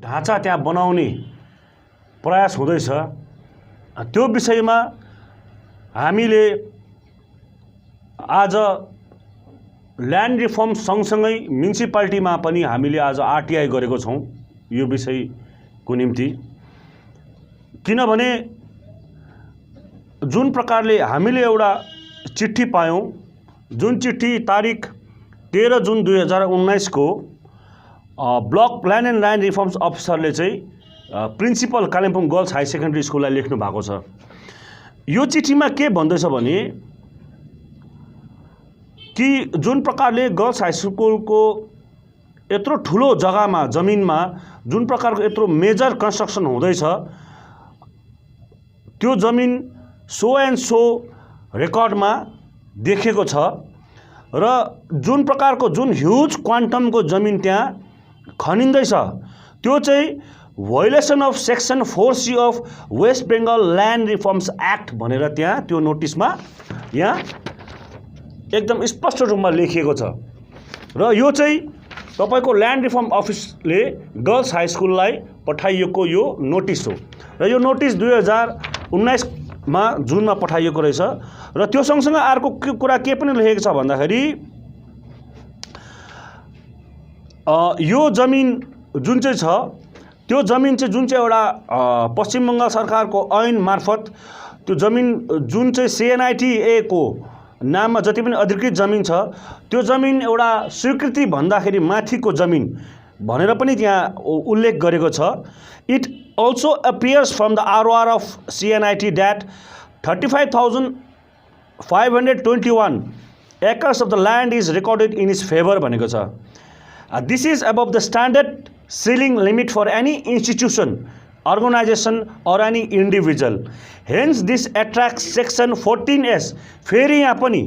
ढाँचा त्यहाँ बनाउने प्रयास हुँदैछ। त्यो विषयमा हामीले आज ल्यान्ड रिफर्म सँगसँगै म्युनिसिपालिटीमा पनि हामीले आज आरटीआई गरेको छौँ यो विषयको निम्ति। किनभने जुन प्रकारले हामीले एउटा चिठी पायौँ, जुन चिठी तारिक 13 जुन 2019 को block land and land reforms अफिसरले चाहिँ principal Kalimpong girls high secondary स्कुललाई लेख्नु भएको छ। यो चिठीमा के भन्दैछ भने कि जुन प्रकारले गर्ल्स हाई स्कुलको यत्रो ठुलो जग्गामा जमिनमा जुन प्रकारको यत्रो मेजर कन्स्ट्रक्सन हुँदैछ, त्यो जमिन सो एन्ड सो रेकर्डमा देखेको छ र जुन प्रकारको जुन ह्युज क्वान्टमको जमिन त्यहाँ खनिँदैछ त्यो चाहिँ violation of section 4C of West Bengal land reforms act भनेर त्यहाँ त्यो नोटिसमा यहाँ एकदम स्पष्ट रूपमा लेखिएको छ। र यो चाहिँ तपाईको ल्यान्ड रिफर्म अफिसले गर्ल्स हाई स्कुललाई पठाइएको यो नोटिस हो र यो नोटिस 2019 मा जुनमा पठाइएको रहेछ। र त्यो सँगसँगै अर्को कुरा के पनि लेखेको छ भन्दाखेरि यो जमिन जुन चाहिँ छ त्यो जमिन चाहिँ जुन चाहिँ एउटा पश्चिम बङ्गाल सरकारको ऐन मार्फत त्यो जमिन जुन चाहिँ CNITA को नाममा जति पनि अधिकृत जमिन छ त्यो जमिन एउटा स्वीकृति भन्दाखेरि माथिको जमिन भनेर पनि त्यहाँ उल्लेख गरेको छ। It also appears from the ROR of CNIT that 35,521 acres of the land is recorded in his favor भनेको छ। This is above the standard ceiling limit for any institution, organization or any individual. Hence this attracts section 14S। फेरि यहाँ पनि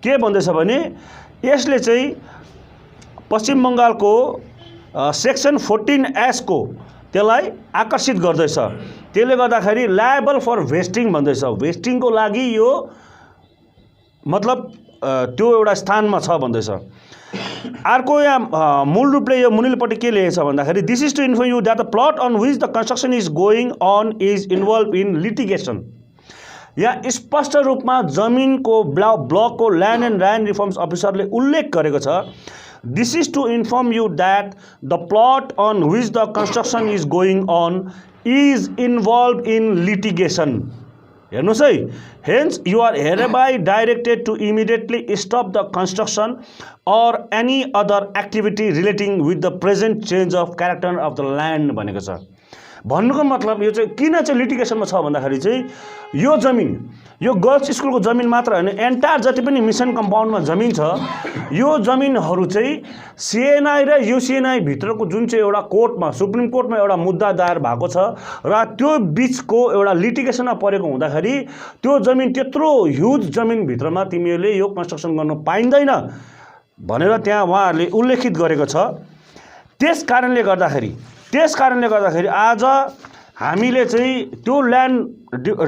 के भन्दैछ भने यसले चाहिँ पश्चिम बङ्गालको सेक्सन 14S को त्यसलाई आकर्षित गर्दैछ। त्यसले गर्दाखेरि लायबल फर वेस्टिङ भन्दैछ। वेस्टिङको लागि यो मतलब त्यो एउटा स्थानमा छ भन्दैछ। अर्को यहाँ मूल रूपले यो मुनिल्पट्टि के लेखेको छ भन्दाखेरि this is to inform you that the plot on which the construction is going on is involved in litigation. यहाँ स्पष्ट रूपमा जमिनको ब्लकको ल्यान्ड एन्ड ल्यान्ड रिफर्म्स अफिसरले उल्लेख गरेको छ। This is to inform you that the plot on which the construction is going on is involved in litigation. हेर्नुस् है, hence you are hereby directed to immediately stop the construction or any other activity relating with the present change of character of the land भनेको छ। भन्नुको मतलब यो चाहिँ किन चाहिँ लिटिगेसनमा छ भन्दाखेरि चाहिँ यो जमिन यो गर्ल्स स्कुलको जमिन मात्र हैन, एन्टायर जति पनि मिसन कम्पाउन्डमा जमिन छ यो जमिनहरू चाहिँ CNI र UCNI भित्रको जुन चाहिँ एउटा कोर्टमा सुप्रिम कोर्टमा एउटा मुद्दा दायर भएको छ र त्यो बीचको एउटा लिटिगेसनमा परेको हुँदाखेरि त्यो जमिन त्यत्रो ह्युज जमिन भित्रमा तिमीहरूले यो कन्स्ट्रक्सन गर्न पाइँदैन भनेर त्यहाँ उहाँहरूले उल्लेखित गरेको छ। त्यस कारणले गर्दाखेरि आज हामीले चाहिँ त्यो ल्यान्ड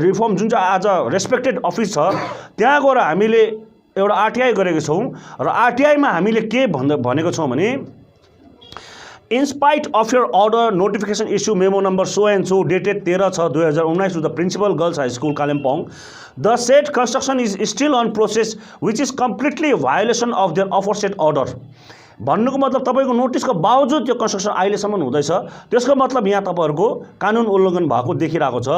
रिफर्म जुन चाहिँ आज रेस्पेक्टेड अफिस छ त्यहाँ गएर हामीले एउटा आरटीआई गरेको छौँ र आरटीआईमा हामीले के भनेको छौँ भने in spite of your order notification issue memo number so and so dated 13/6/2019 to the principal girls high school Kalimpong the said construction is still on process which is completely violation of their aforesaid order. भन्नुको मतलब तपाईको नोटिसको बावजुद त्यो construction अहिलेसम्म हुँदैछ, त्यसको मतलब यहाँ तपाईहरुको कानुन उल्लङ्घन भएको देखिरहेको छ।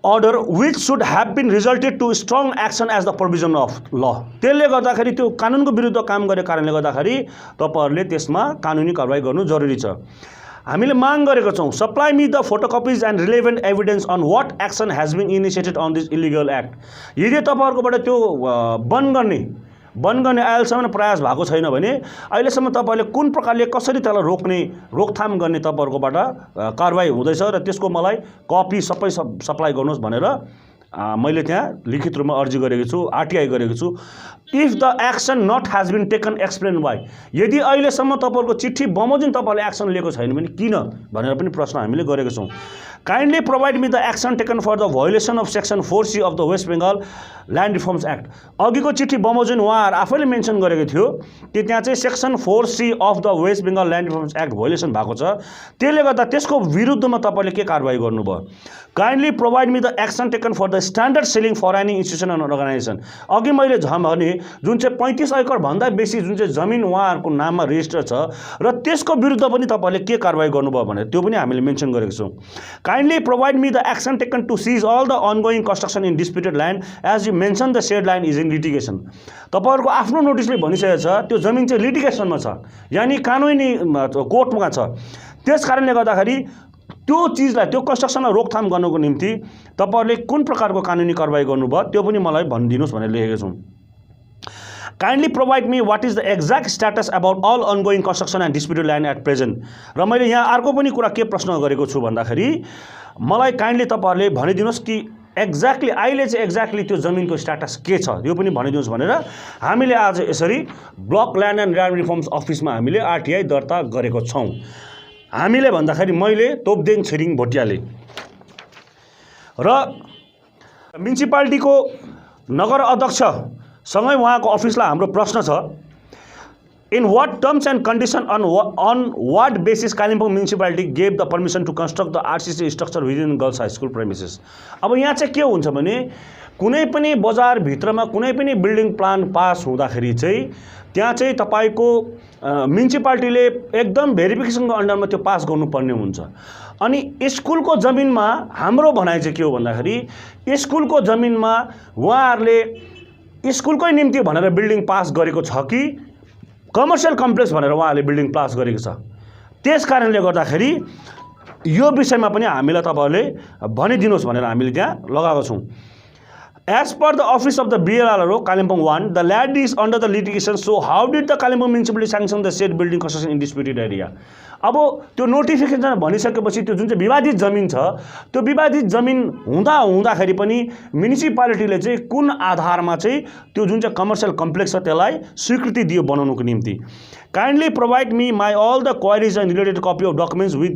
Order which should have been resulted to strong action as the provision of law. त्यसले गर्दाखेरि त्यो कानुनको विरुद्ध काम गरेको कारणले गर्दाखेरि तपाईहरुले त्यसमा कानुनी कारबाही गर्नु जरुरी छ। हामीले माग गरेको छौं supply me the photocopies and relevant evidence on what action has been initiated on this illegal act. यदि तपाईहरुकोबाट त्यो बन्द गर्ने अहिलेसम्म प्रयास भएको छैन भने अहिलेसम्म तपाईले कुन प्रकारले कसरी त्यसलाई रोक्ने रोकथाम गर्ने तपाईहरुकोबाट कारबाही हुँदैछ र त्यसको मलाई कपी सबै सप्लाई गर्नुहोस् भनेर मैले त्यहाँ लिखित रूपमा अर्जी गरेको छु, आरटीआई गरेको छु। If the action not has been taken explain why, यदि अहिलेसम्म तपाईँहरूको चिठी बमोजिम तपाईँले एक्सन लिएको छैन भने किन भनेर पनि प्रश्न हामीले गरेको छौँ। Kindly provide me the action taken for the violation of section 4C of the West Bengal land reforms act. अघिको चिठी बमोजिम उहाँहरू आफैले मेन्सन गरेको थियो कि त्यहाँ चाहिँ section 4C of the West Bengal land reforms act violation भएको छ, त्यसले गर्दा त्यसको विरुद्धमा तपाईँले के कारवाही गर्नुभयो। Kindly provide me the action taken for the standard ceiling for any institution and organisation. अघि मैले भने जुन चाहिँ 35 एकड़ भन्दा बेसी जुन चाहिँ जमिन उहाँहरूको नाममा रेजिस्टर छ र त्यसको विरुद्ध पनि तपाईँले के कारवाही गर्नुभयो भनेर त्यो पनि हामीले मेन्सन गरेको छौँ। Kindly provide me the action taken to seize all the ongoing construction in disputed land as you mention the said land is in litigation. तपाईँहरूको आफ्नो नोटिसले भनिसकेको छ त्यो जमिन चाहिँ लिटिगेसनमा छ, यानि कानुनी कोर्टमा छ। त्यस कारणले गर्दाखेरि त्यो चिजलाई, त्यो कन्स्ट्रक्सनलाई रोकथाम गर्नको निम्ति तपाईँहरूले कुन प्रकारको कानुनी कारवाही गर्नुभयो त्यो पनि मलाई भनिदिनुहोस् भनेर लेखेको छौँ। Kindly provide me what is the exact status about all ongoing construction and disputed land at present. र मैले यहाँ अर्को पनि कुरा के प्रश्न गरेको छु भन्दाखेरि मलाई काइन्डली तपाईँहरूले भनिदिनुहोस् कि एक्ज्याक्टली अहिले चाहिँ एक्ज्याक्टली त्यो जमिनको स्ट्याटस के छ यो पनि भनिदिनुहोस् भनेर हामीले आज यसरी block land and land reforms अफिसमा हामीले आरटीआई दर्ता गरेको छौँ। हामीले भन्दाखेरि मैले तोपदेन छिरिङ भोटियाले र म्युनिसिपालिटीको नगर अध्यक्षसँगै उहाँको अफिसलाई हाम्रो प्रश्न छ, in what terms and condition on what basis Kalimpong municipality gave the permission to construct the RCC structure within girls high school premises. अब यहाँ चाहिँ के हुन्छ भने कुनै पनि बजारभित्रमा कुनै पनि बिल्डिङ प्लान पास हुँदाखेरि चाहिँ त्यहाँ चाहिँ तपाईँको म्युनिसिपालिटीले एकदम भेरिफिकेसनको अन्डरमा त्यो पास गर्नुपर्ने हुन्छ। अनि स्कुलको जमिनमा हाम्रो भनाइ चाहिँ के हो भन्दाखेरि स्कुलको जमिनमा उहाँहरूले स्कुलकै निम्ति भनेर बिल्डिङ पास गरेको छ कि कमर्सियल कम्प्लेक्स भनेर उहाँहरूले बिल्डिङ पास गरेको छ। त्यस कारणले गर्दाखेरि यो विषयमा पनि हामीलाई तपाईँहरूले भनिदिनुहोस् भनेर हामीले त्यहाँ लगाएको छौँ। As per the office of the BLRO Kalimpong 1, the land is under the litigation. So how did the Kalimpong municipality sanction the said building construction in disputed area? अब त्यो नोटिफिकेसन भनिसकेपछि त्यो जुन चाहिँ विवादित जमिन छ त्यो विवादित जमिन हुँदाखेरि पनि म्युनिसिपालिटीले चाहिँ कुन आधारमा चाहिँ त्यो जुन चाहिँ कमर्सियल कम्प्लेक्स छ त्यसलाई स्वीकृति दियो बनाउनको निम्ति। Kindly provide me my all the queries and related copy of documents with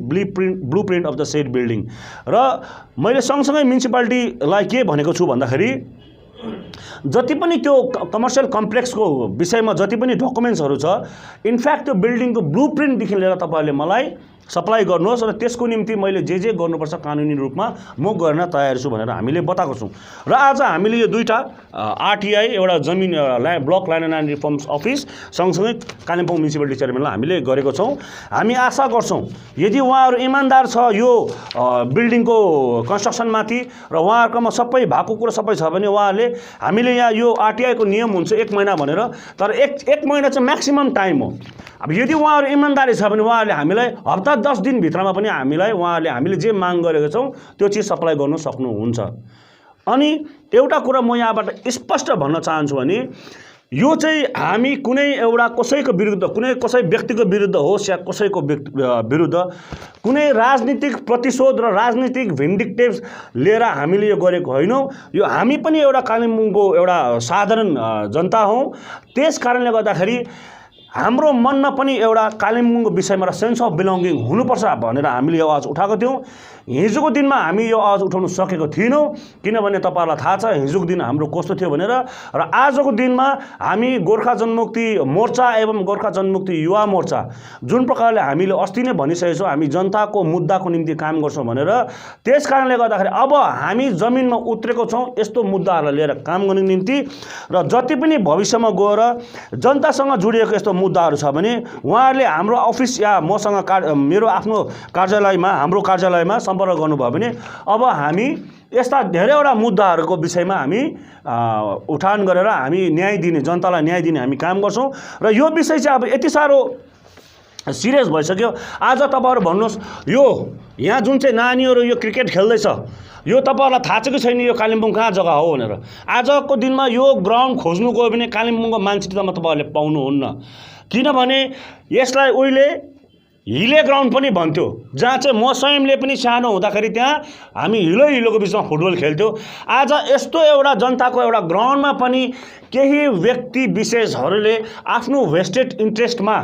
blue print of the said building. र मैले सँगसँगै म्युनिसिपालिटीलाई के भनेको छु भन्दाखेरि जति पनि त्यो कमर्सियल कम्प्लेक्सको विषयमा जति पनि डकुमेन्ट्सहरू छ इनफ्याक्ट त्यो बिल्डिङको ब्लू प्रिन्टदेखि लिएर तपाईँहरूले मलाई सप्लाई गर्नुहोस् र त्यसको निम्ति मैले जे गर्नुपर्छ कानुनी रूपमा म गर्न तयार छु भनेर हामीले बताएको छौँ। र आज हामीले यो दुईटा आरटीआई एउटा जमिन block land and reforms office सँगसँगै कालिम्पोङ म्युनिसिपालिटी चेयरम्यानलाई हामीले गरेको छौँ। हामी आशा गर्छौँ यदि उहाँहरू इमान्दार छ यो बिल्डिङको कन्स्ट्रक्सनमाथि र उहाँहरूकोमा सबै भएको कुरा सबै छ भने उहाँहरूले हामीले यहाँ यो आरटीआईको नियम हुन्छ 1 महिना भनेर, तर एक महिना चाहिँ म्याक्सिमम टाइम हो। अब यदि उहाँहरू इमान्दारी छ भने उहाँहरूले हामीलाई हप्ता 10 दिनभित्रमा पनि हामीले जे माग गरेको छौँ त्यो चिज सप्लाई गर्न सक्नुहुन्छ। अनि एउटा कुरा म यहाँबाट स्पष्ट भन्न चाहन्छु भने यो चाहिँ हामी कुनै एउटा कसैको विरुद्ध कुनै कसै व्यक्तिको विरुद्ध होस् या कसैको विरुद्ध कुनै राजनीतिक प्रतिशोध र राजनीतिक भिन्डिक्टिभ्स लिएर हामीले यो गरेको होइनौँ। यो हामी पनि एउटा कालिम्पोङको एउटा साधारण जनता हौँ। त्यस कारणले गर्दाखेरि हाम्रो मनमा पनि एउटा कालिम्पोङको विषयमा सेन्स अफ बिलोङ्गिङ हुनुपर्छ भनेर हामीले यो आवाज उठाएको थियौँ। हिजोको दिनमा हामी यो आवाज उठाउन सकेको थिएनौँ किनभने तपाईँहरूलाई थाहा छ हिजोको दिन हाम्रो कस्तो थियो भनेर। र आजको दिनमा हामी गोर्खा जनमुक्ति मोर्चा एवं गोर्खा जनमुक्ति युवा मोर्चा जुन प्रकारले हामीले अस्ति नै भनिसकेको छौँ हामी जनताको मुद्दाको निम्ति काम गर्छौँ भनेर। त्यस कारणले गर्दाखेरि अब हामी जमिनमा उत्रेको छौँ यस्तो मुद्दाहरूलाई लिएर काम गर्ने निम्ति। र जति पनि भविष्यमा गएर जनतासँग जोडिएको यस्तो मुद्दाहरू छ भने उहाँहरूले हाम्रो अफिस या मसँग मेरो आफ्नो कार्यालयमा हाम्रो कार्यालयमा सम्पर्क गर्नुभयो भने अब हामी यस्ता धेरैवटा मुद्दाहरूको विषयमा हामी उठान गरेर हामी न्याय दिने जनतालाई न्याय दिने हामी काम गर्छौँ। र यो विषय चाहिँ अब यति साह्रो सिरियस भइसक्यो। आज तपाईँहरू भन्नुहोस् यो यहाँ जुन चाहिँ नानीहरू यो क्रिकेट खेल्दैछ यो तपाईँहरूलाई थाहा छ कि छैन यो कालिम्पोङ कहाँ जग्गा हो भनेर। आजको दिनमा यो ग्राउन्ड खोज्नु गयो भने कालिम्पोङको मानचित्रमा तपाईँहरूले पाउनुहुन्न किनभने यसलाई उहिले हिले ग्राउन्ड पनि भन्थ्यो, जहाँ चाहिँ म स्वयंले पनि सानो हुँदाखेरि त्यहाँ हामी हिलोको बिचमा फुटबल खेल्थ्यो। आज यस्तो एउटा जनताको एउटा ग्राउन्डमा पनि केही व्यक्ति विशेषहरूले आफ्नो भेस्टेड इन्ट्रेस्टमा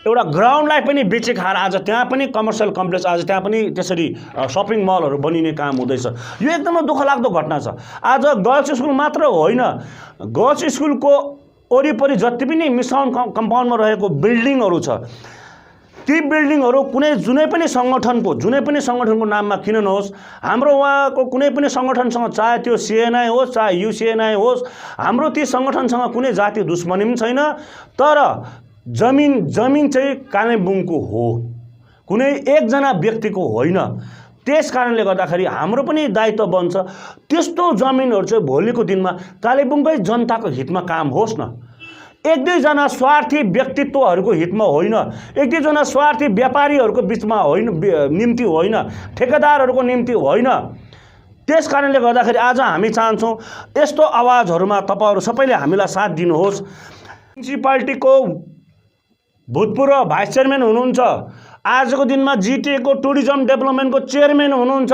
एउटा ग्राउन्डलाई पनि बेचे खाएर आज त्यहाँ पनि कमर्सियल कम्प्लेक्स, आज त्यहाँ पनि त्यसरी सपिङ मलहरू बनिने काम हुँदैछ। यो एकदमै दुःखलाग्दो घटना छ। आज गर्ल्स स्कुल मात्र होइन, गर्ल्स स्कुलको वरिपरि जति पनि मिसाउन कम्पाउन्डमा रहेको बिल्डिङहरू छ, ती बिल्डिङहरू जुनै पनि सङ्गठनको नाममा किन नहोस्, हाम्रो उहाँको कुनै पनि सङ्गठनसँग, चाहे त्यो सिएनआई होस् चाहे युसिएनआई होस्, हाम्रो ती सङ्गठनसँग कुनै जातीय दुश्मनी पनि छैन। तर जमिन चाहिँ कालिम्पोङको हो, कुनै एकजना व्यक्तिको होइन। त्यस कारणले गर्दाखेरि हाम्रो पनि दायित्व बन्छ त्यस्तो जमिनहरू चाहिँ भोलिको दिनमा कालिम्पोङकै जनताको हितमा काम होस् न। एक दुईजना स्वार्थी व्यक्तित्वहरूको हितमा होइन, एक दुईजना स्वार्थी व्यापारीहरूको बिचमा होइन, निम्ति होइन, ठेकेदारहरूको निम्ति होइन। त्यस कारणले गर्दाखेरि आज हामी चाहन्छौँ यस्तो आवाजहरूमा तपाईहरु सबैले हामीलाई साथ दिनुहोस्। म्युनिसिपालिटीको भूतपूर्व भाइस चेयरम्यान हुनुहुन्छ, आजको दिनमा जिटिए को टुरिज्म डेभलपमेन्टको चेयरम्यान हुनुहुन्छ।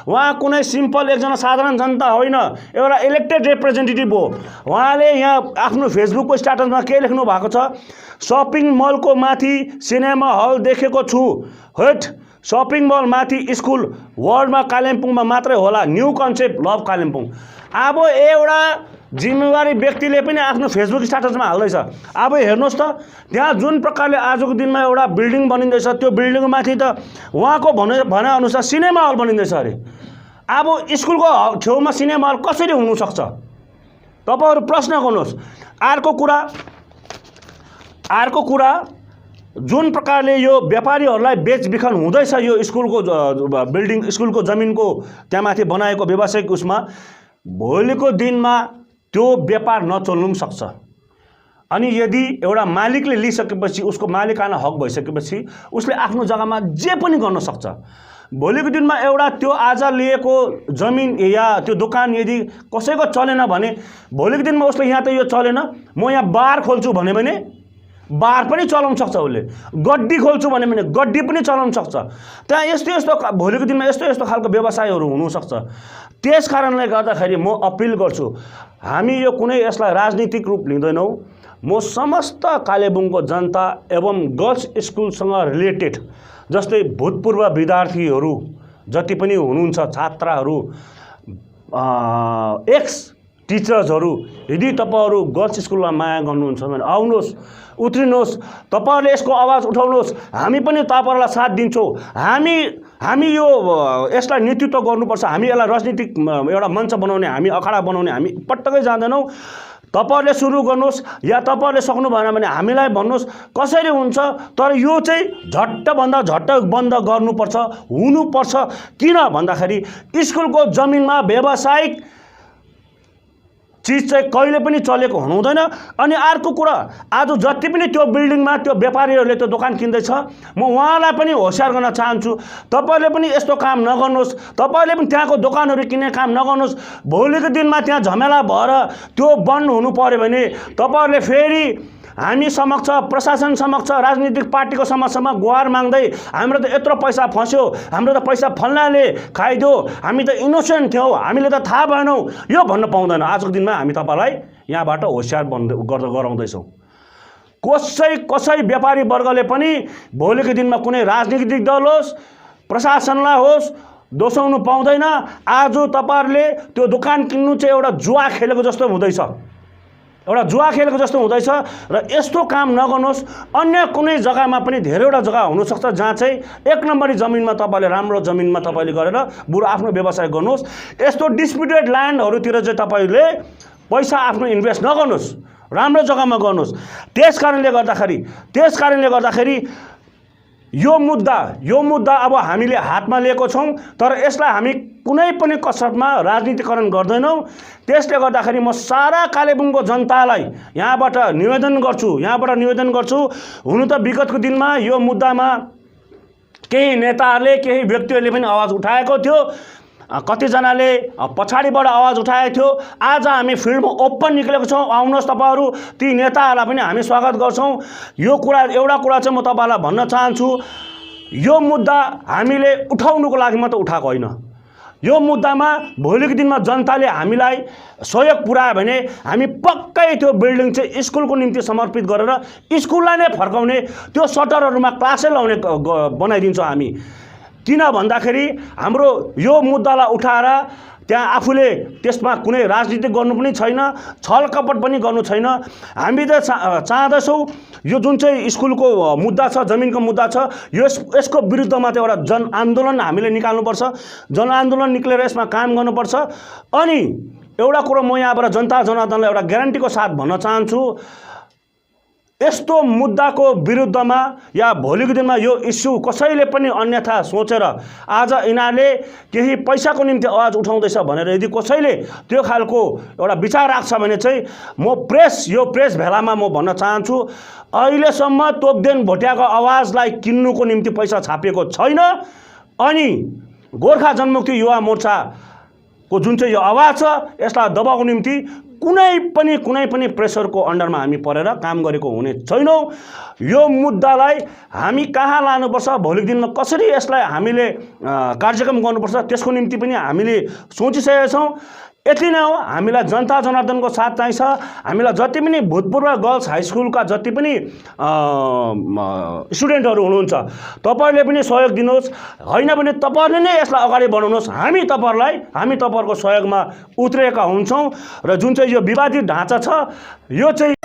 उहाँ कुनै सिम्पल एकजना साधारण जनता होइन, एउटा इलेक्टेड रिप्रेजेन्टेटिभ हो। उहाँले यहाँ आफ्नो फेसबुकको स्ट्याटसमा के लेख्नु भएको छ, शपिङ मलको माथि सिनेमा हल देखेको छु, हेट शपिङ मल माथि स्कुल वर्ल्डमा कालिम्पोङमा मात्रै होला, न्यू कन्सेप्ट लभ कालिम्पोङ। अब एउटा जिम्मेवारी व्यक्तिले पनि आफ्नो फेसबुक स्ट्याटसमा हाल्दैछ। अब हेर्नुहोस् त, त्यहाँ जुन प्रकारले आजको दिनमा एउटा बिल्डिङ बनिँदैछ, त्यो बिल्डिङ माथि त उहाँको भने अनुसार सिनेमा हल बनिँदैछ अरे। अब स्कुलको छेउमा सिनेमा हल कसरी हुनसक्छ? तपाईहरु प्रश्न गर्नुहोस्। अर्को कुरा जुन प्रकारले यो व्यापारीहरूलाई बेचबिखन हुँदैछ, यो स्कुलको बिल्डिङ, स्कुलको जमिनको त्यहाँ माथि बनाएको व्यावसायिक उसमा, भोलिको दिनमा त्यो व्यापार नचल्नु पनि सक्छ। अनि यदि एउटा मालिकले लिइसकेपछि, उसको मालिकाना हक भइसकेपछि उसले आफ्नो जग्गामा जे पनि गर्न सक्छ। भोलिको दिनमा एउटा त्यो आज लिएको जमिन या त्यो दोकान यदि कसैको चलेन भने, भोलिको दिनमा उसले यहाँ त यो चलेन, म यहाँ बार खोल्छु भने बार पनि चलाउन सक्छ, उसले गड्डी खोल्छु भने गड्डी पनि चलाउन सक्छ। त्यहाँ यस्तो भोलिको दिनमा यस्तो खालको व्यवसायहरू हुनसक्छ। त्यस कारणले गर्दाखेरि म अपिल गर्छु, हामी यो कुनै यसलाई राजनीतिक रूप लिँदैनौँ। म समस्त कालेबुङको जनता एवं गर्ल्स स्कुलसँग रिलेटेड, जस्तै भूतपूर्व विद्यार्थीहरू जति पनि हुनुहुन्छ, छात्राहरू, एक्स टिचर्सहरू, यदि तपाईहरु गर्ल्स स्कुलमा माया गर्नुहुन्छ भने आउनुहोस्, उत्रिनुहोस्, तपाईहरुले यसको आवाज उठाउनुहोस्। हामी पनि तपाईहरुलाई साथ दिन्छौँ। हामी यो यसलाई नेतृत्व गर्नुपर्छ। हामी यसलाई राजनीतिक एउटा मञ्च बनाउने, हामी अखाडा बनाउने हामी पटक्कै जान्दैनौँ। तपाईहरुले सुरु गर्नुहोस् या तपाईहरुले सक्नु भएन भने हामीलाई भन्नुहोस् कसरी हुन्छ। तर यो चाहिँ झट्टभन्दा झट्ट बन्द गर्नुपर्छ, हुनुपर्छ। किन भन्दाखेरि स्कुलको जमिनमा व्यावसायिक चीज चाहिँ कहिले पनि चलेको हुँदैन। अनि अर्को कुरा, आज जति पनि त्यो बिल्डिङमा त्यो व्यापारीहरूले त्यो दोकान किन्दैछ, म उहाँलाई पनि होशियार गर्न चाहन्छु, तपाईहरुले पनि यस्तो काम नगर्नुहोस्। तपाईहरुले पनि त्यहाँको दोकानहरू किन्ने काम नगर्नुहोस्। भोलिको दिनमा त्यहाँ झमेला भएर त्यो बन्द हुनु पर्यो भने तपाईहरुले फेरि हामी समक्ष, प्रशासन समक्ष, राजनीतिक पार्टीको समक्षमा गुहार माग्दै हाम्रो त यत्रो पैसा फस्यो, हाम्रो त पैसा फल्नाले खाइदियो, हामी त इनोसेन्ट थियौँ, हामीले त थाहा भएनौँ, यो भन्न पाउँदैन। आजको दिनमा हामी तपाईलाई यहाँबाट होशियार गराउँदैछौँ। कसै व्यापारी वर्गले पनि भोलिको दिनमा कुनै राजनीतिक दल होस्, प्रशासनलाई होस्, दोषाउनु पाउँदैन। आज तपाईहरुले त्यो दोकान किन्नु चाहिँ एउटा जुवा खेलेको जस्तो हुँदैछ, र यस्तो काम नगर्नुहोस्। अन्य कुनै जग्गामा पनि धेरैवटा जग्गा हुनसक्छ जहाँ चाहिँ एक नम्बरी जमिनमा तपाईले, राम्रो जमिनमा तपाईले गरेर बरु आफ्नो व्यवसाय गर्नुहोस्। यस्तो डिस्प्युटेड ल्यान्डहरूतिर चाहिँ तपाईले पैसा आफ्नो इन्भेस्ट नगर्नुहोस्, राम्रो जग्गामा गर्नुहोस्। त्यस कारणले गर्दाखेरि यो मुद्दा अब हामीले हातमा लिएको छौँ, तर यसलाई हामी कुनै पनि कसरतमा राजनीतिकरण गर्दैनौँ। त्यसले गर्दाखेरि म सारा कालेबुङको जनतालाई यहाँबाट निवेदन गर्छु। हुनु त विगतको दिनमा यो मुद्दामा केही नेताहरूले, केही व्यक्तिहरूले पनि आवाज उठाएको थियो। कतिजनाले पछाडिबाट आवाज उठाएको थियो। आज हामी फिल्डमा ओपन निक्लेको छौँ, आउनुहोस् तपाईँहरू, ती नेताहरूलाई पनि हामी स्वागत गर्छौँ। यो कुरा एउटा कुरा चाहिँ म तपाईँहरूलाई भन्न चाहन्छु, यो मुद्दा हामीले उठाउनुको लागि मात्र उठाएको होइन। यो मुद्दामा भोलिको दिनमा जनताले हामीलाई सहयोग पुर्यायो भने हामी पक्कै त्यो बिल्डिङ चाहिँ स्कुलको निम्ति समर्पित गरेर स्कुललाई नै फर्काउने, त्यो सटरहरूमा क्लासै लाउने बनाइदिन्छौँ हामी। किन भन्दाखेरि हाम्रो यो मुद्दालाई उठाएर त्यहाँ आफूले त्यसमा कुनै राजनीति गर्नु पनि छैन, छलकपट पनि गर्नु छैन। हामी त चाहँदैछौँ यो जुन चाहिँ स्कुलको मुद्दा छ, जमिनको मुद्दा छ, यसको विरुद्धमा चाहिँ एउटा जनआन्दोलन हामीले निकाल्नुपर्छ। जनआन्दोलन निक्लेर यसमा काम गर्नुपर्छ। अनि एउटा कुरो म यहाँबाट जनता जनार्दनलाई एउटा ग्यारेन्टीको साथ भन्न चाहन्छु, यस्तो मुद्दाको विरुद्धमा या भोलिको दिनमा यो इस्यु कसैले पनि अन्यथा सोचेर आज यिनीहरूले केही पैसाको निम्ति आवाज उठाउँदैछ भनेर यदि कसैले त्यो खालको एउटा विचार राख्छ भने चाहिँ यो प्रेस भेलामा म भन्न चाहन्छु, अहिलेसम्म तोपदेन भोटियाको आवाजलाई किन्नुको निम्ति पैसा छापिएको छैन। अनि गोर्खा जनमुक्ति युवा मोर्चाको जुन चाहिँ यो आवाज छ यसलाई दबाउको निम्ति कुनै पनि प्रेसरको अन्डरमा हामी परेर काम गरेको हुने छैनौँ। यो मुद्दालाई हामी कहाँ लानुपर्छ, भोलिको दिनमा कसरी यसलाई हामीले कार्यक्रम गर्नुपर्छ, त्यसको निम्ति पनि हामीले सोचिसकेका छौँ। यति नै हो, हामीलाई जनता जनार्दनको साथ चाहिन्छ। हामीलाई जति पनि भूतपूर्व गर्ल्स हाई स्कुलका जति पनि स्टुडेन्टहरू हुनुहुन्छ, तपाईँहरूले पनि सहयोग दिनुहोस्। होइन भने तपाईँहरूले नै यसलाई अगाडि बढाउनुहोस्। हामी तपाईँहरूको सहयोगमा उत्रिएका हुन्छौँ। र जुन चाहिँ यो विवादित ढाँचा छ यो चाहिँ